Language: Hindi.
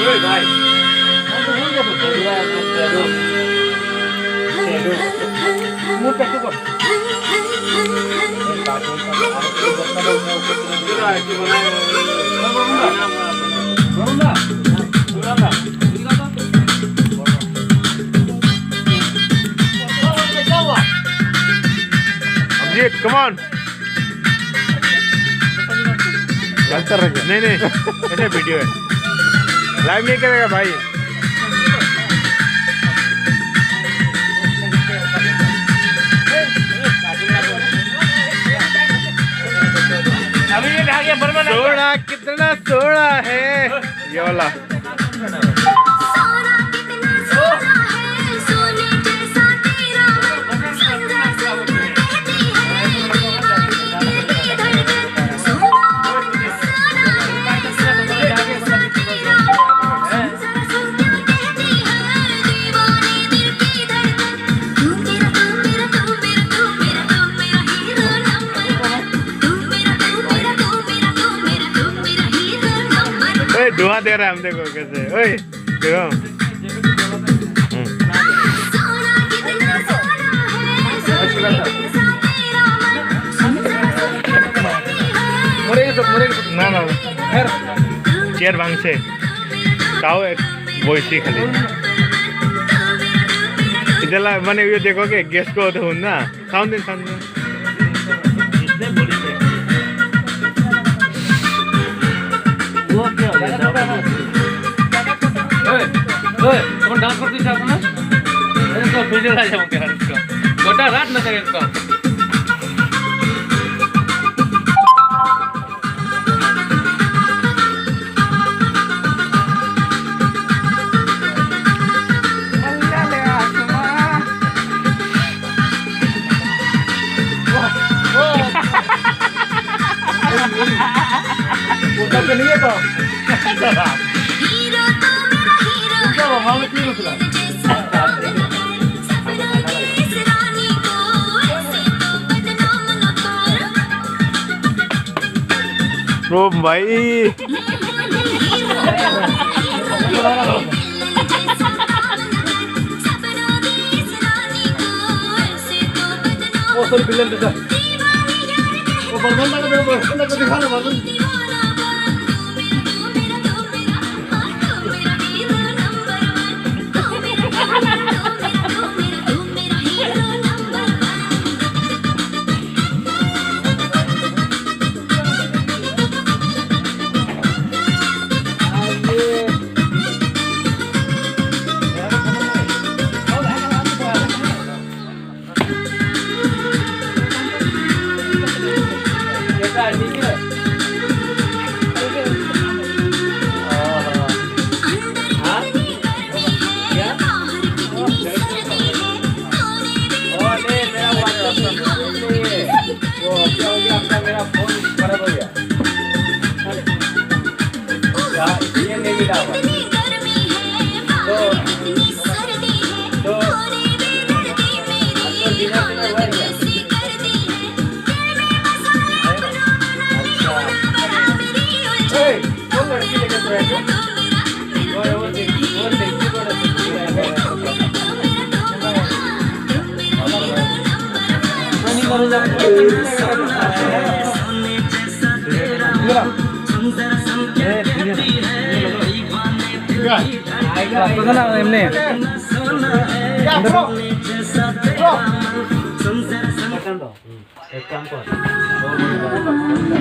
ওই ভাই মুখটা একটু কর Abhijit, come on. नहीं नहीं ऐसे वीडियो है लाइव नहीं करेगा भाई अभी ये कहा गया बर्मा सोना कितना सोना है ये वाला धुआं दे रहा है हम देखो कैसे ओए देखो ना ना चेयर भांगছে তাও বইছি খালি ಇದೆಲ್ಲ মানে ये देखो के गेस को तो ना साउंड तुम डांस करती चाहते ना इसका वीडियो आ जाऊंगा यार इसका गोटा रात न करें इसका तो नहीं है तो ओ भाई ओ सर बिल्लन बेटा ओ बलबन का दिखा ना बलबन मेरा फोन खराब हो गया ये नहीं मिला हुआ एक काम कर